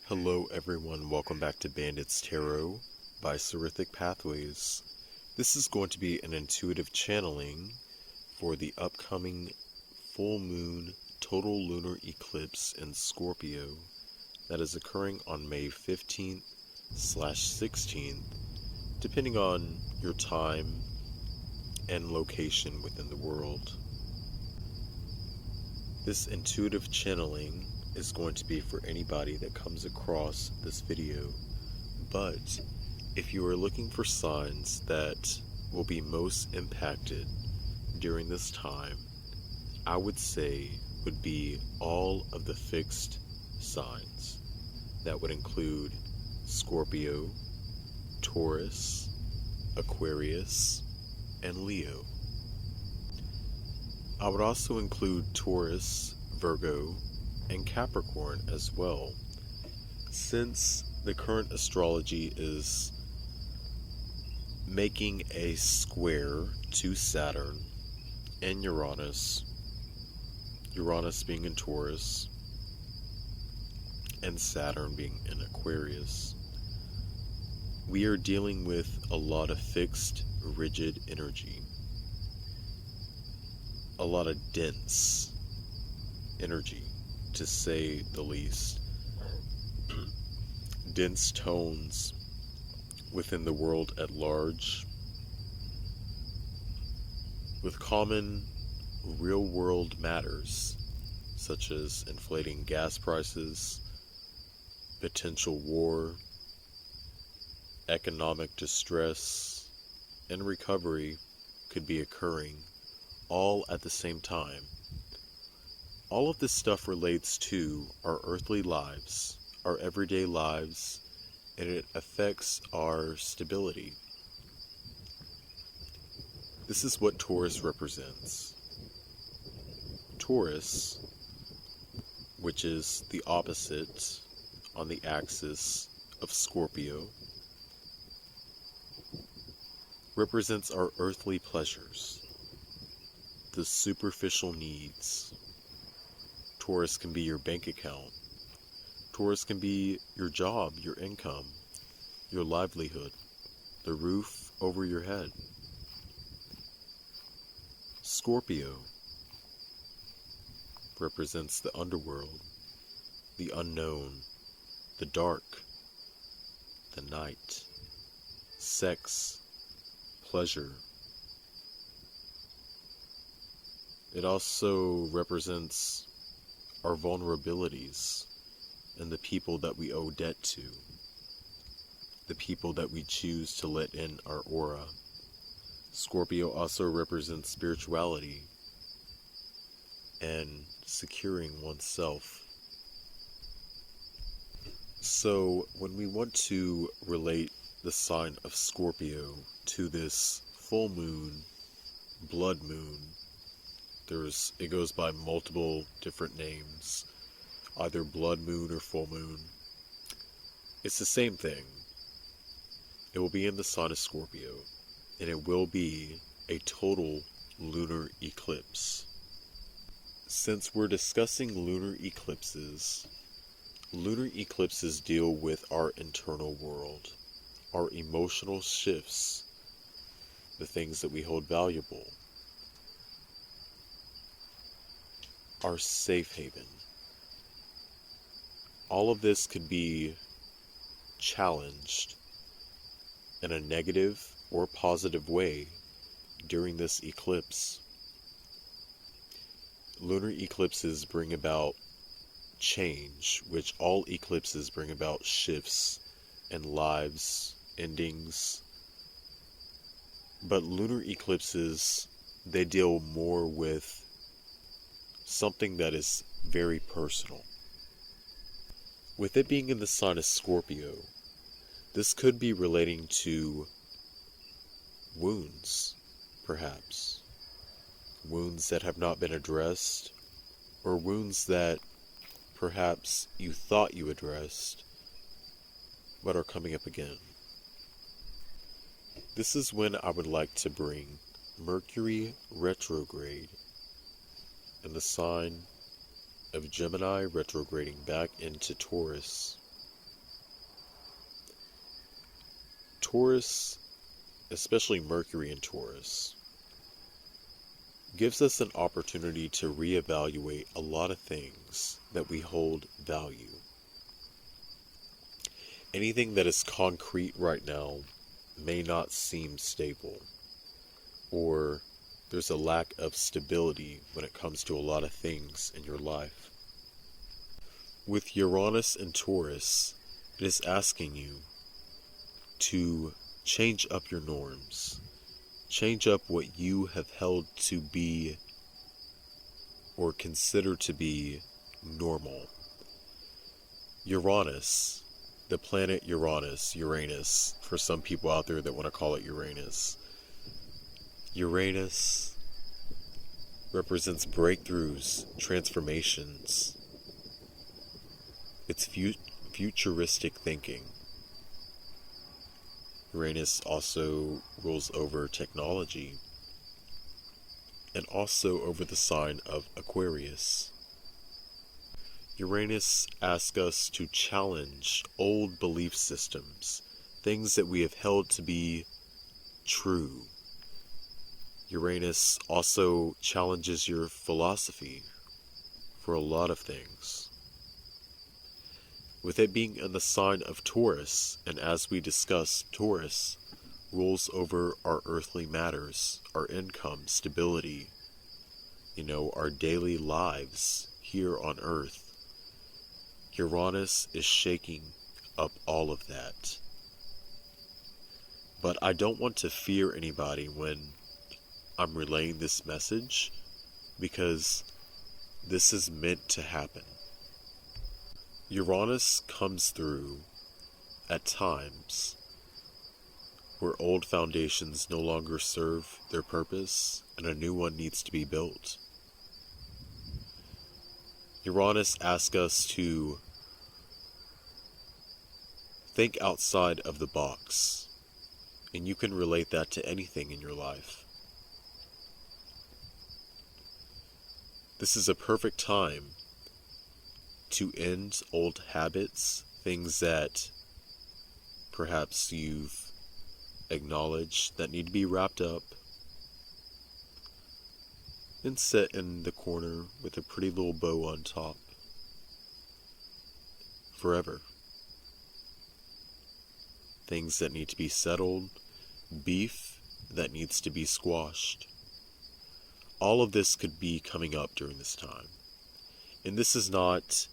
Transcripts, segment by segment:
Hello everyone, welcome back to Bandit's Tarot by Seraphic Pathways. This is going to be an intuitive channeling for the upcoming full moon total lunar eclipse in Scorpio that is occurring on May 15th/16th, depending on your time and location within the world. This intuitive channeling is going to be for anybody that comes across this video, but if you are looking for signs that will be most impacted during this time, I would say would be all of the fixed signs. That would include Scorpio, Taurus, Aquarius, and Leo. I would also include Taurus, Virgo, and Capricorn as well, since the current astrology is making a square to Saturn and Uranus being in Taurus and Saturn being in Aquarius. We are dealing with a lot of fixed, rigid energy, a lot of dense energy, to say the least. Dense tones within the world at large, with common real-world matters such as inflating gas prices, potential war, economic distress, and recovery could be occurring all at the same time. All of this stuff relates to our earthly lives, our everyday lives, and it affects our stability. This is what Taurus represents. Taurus, which is the opposite on the axis of Scorpio, represents our earthly pleasures, the superficial needs. Taurus can be your bank account. Taurus can be your job, your income, your livelihood, the roof over your head. Scorpio represents the underworld, the unknown, the dark, the night, sex, pleasure. It also represents our vulnerabilities and the people that we owe debt to, the people that we choose to let in our aura. Scorpio also represents spirituality and securing oneself. So when we want to relate the sign of Scorpio to this full moon, blood moon, it goes by multiple different names, either blood moon or full moon. It's the same thing. It will be in the sign of Scorpio, and it will be a total lunar eclipse. Since we're discussing lunar eclipses deal with our internal world, our emotional shifts, the things that we hold valuable, our safe haven. All of this could be challenged in a negative or positive way during this eclipse. Lunar eclipses bring about change, which all eclipses bring about shifts and lives, endings. But lunar eclipses, they deal more with something that is very personal. With it being in the sign of Scorpio, this could be relating to wounds, perhaps. Wounds that have not been addressed, or wounds that perhaps you thought you addressed, but are coming up again. This is when I would like to bring Mercury retrograde in the sign of Gemini retrograding back into Taurus Taurus, especially Mercury in Taurus, gives us an opportunity to reevaluate a lot of things that we hold value. Anything that is concrete right now may not seem stable, or there's a lack of stability when it comes to a lot of things in your life. With Uranus and Taurus, it is asking you to change up your norms. Change up what you have held to be or consider to be normal. Uranus, the planet Uranus, for some people out there that want to call it Uranus. Uranus represents breakthroughs, transformations. It's futuristic thinking. Uranus also rules over technology and also over the sign of Aquarius. Uranus asks us to challenge old belief systems, things that we have held to be true. Uranus also challenges your philosophy for a lot of things. With it being in the sign of Taurus, and as we discussed, Taurus rules over our earthly matters, our income, stability, our daily lives here on Earth. Uranus is shaking up all of that. But I don't want to fear anybody when I'm relaying this message, because this is meant to happen. Uranus comes through at times where old foundations no longer serve their purpose and a new one needs to be built. Uranus asks us to think outside of the box, and you can relate that to anything in your life. This is a perfect time to end old habits, things that perhaps you've acknowledged that need to be wrapped up and set in the corner with a pretty little bow on top forever. Things that need to be settled, beef that needs to be squashed. All of this could be coming up during this time. And this is not,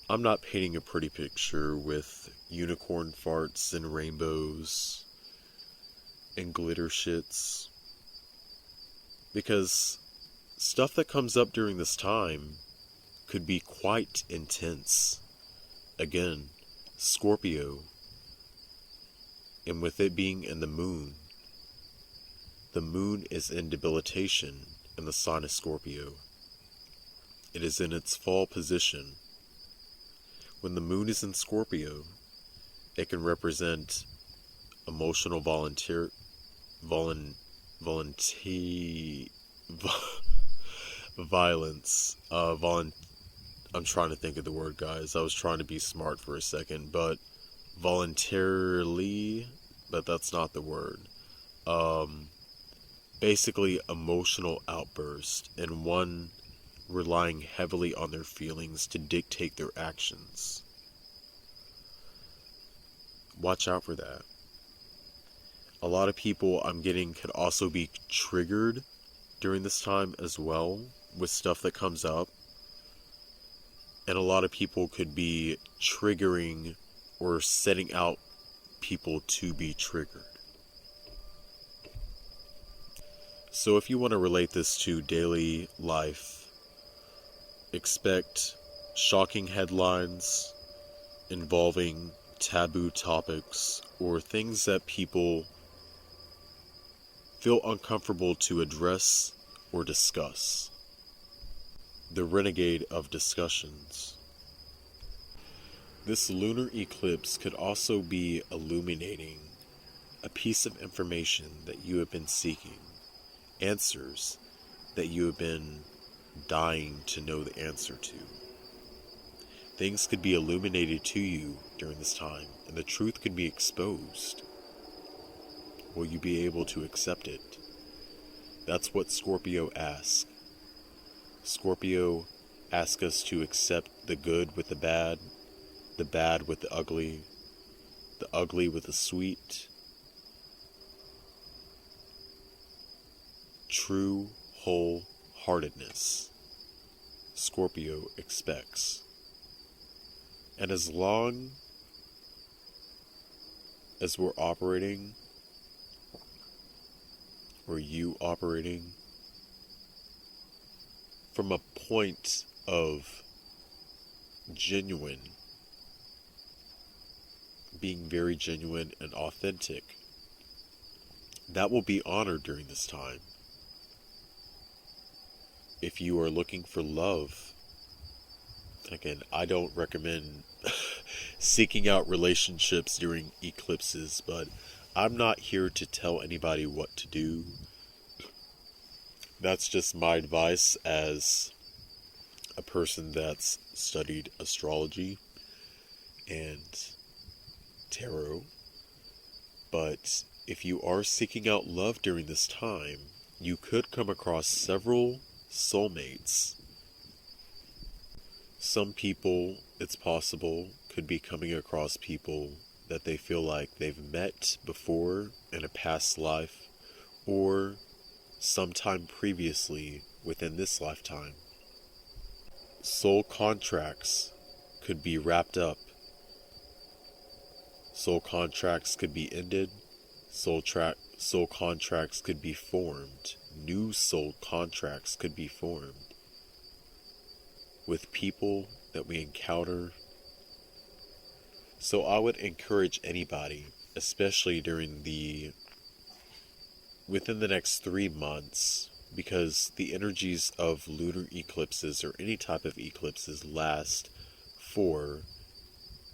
I'm not painting a pretty picture with unicorn farts and rainbows and glitter shits. Because stuff that comes up during this time could be quite intense. Again, Scorpio, and with it being in the moon is in debilitation in the sign of Scorpio. It is in its fall position. When the moon is in Scorpio, it can represent emotional violence. I'm trying to think of the word, guys. I was trying to be smart for a second, but voluntarily, but that's not the word. Basically emotional outburst, and one relying heavily on their feelings to dictate their actions. Watch out for that. A lot of people I'm getting could also be triggered during this time as well with stuff that comes up. And a lot of people could be triggering or setting out people to be triggered. So if you want to relate this to daily life, expect shocking headlines involving taboo topics or things that people feel uncomfortable to address or discuss. The renegade of discussions. This lunar eclipse could also be illuminating a piece of information that you have been seeking, answers that you have been dying to know the answer to. Things could be illuminated to you during this time, and the truth could be exposed. Will you be able to accept it? That's what Scorpio asks. Scorpio asks us to accept the good with the bad with the ugly with the sweet. True wholeheartedness, Scorpio expects. And as long as we're operating, or you operating, from a point of being very genuine and authentic, that will be honored during this time. If you are looking for love, again, I don't recommend seeking out relationships during eclipses, but I'm not here to tell anybody what to do. That's just my advice as a person that's studied astrology and tarot. But if you are seeking out love during this time, you could come across several soulmates. Some people, it's possible, could be coming across people that they feel like they've met before in a past life, or sometime previously within this lifetime. Soul contracts could be wrapped up. Soul contracts could be ended. Soul contracts could be formed. New soul contracts could be formed with people that we encounter. So I would encourage anybody, especially within the next 3 months, because the energies of lunar eclipses or any type of eclipses last for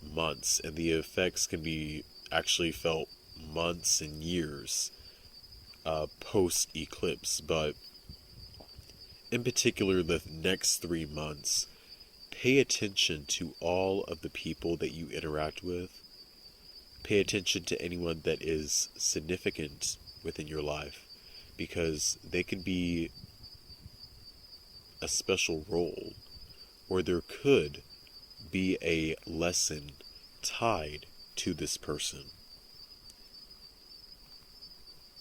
months, and the effects can be actually felt months and years post-eclipse. But in particular, the next 3 months, pay attention to all of the people that you interact with. Pay attention to anyone that is significant within your life, because they could be a special role, or there could be a lesson tied to this person.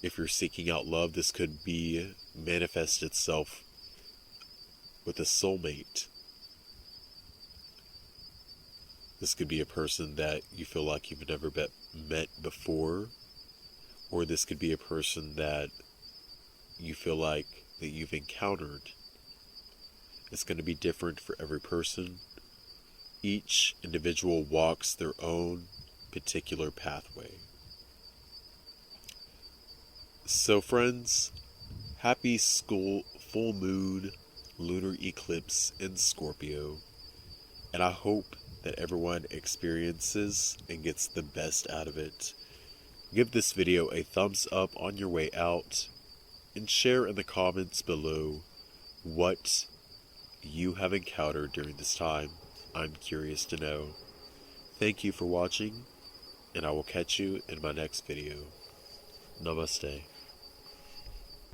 If you're seeking out love, this could be manifest itself with a soulmate. This could be a person that you feel like you've never met before, or this could be a person that you feel like that you've encountered. It's going to be different for every person. Each individual walks their own particular pathway. So friends, happy full moon lunar eclipse in Scorpio, and I hope that everyone experiences and gets the best out of it. Give this video a thumbs up on your way out, and share in the comments below what you have encountered during this time. I'm curious to know. Thank you for watching, and I will catch you in my next video. Namaste.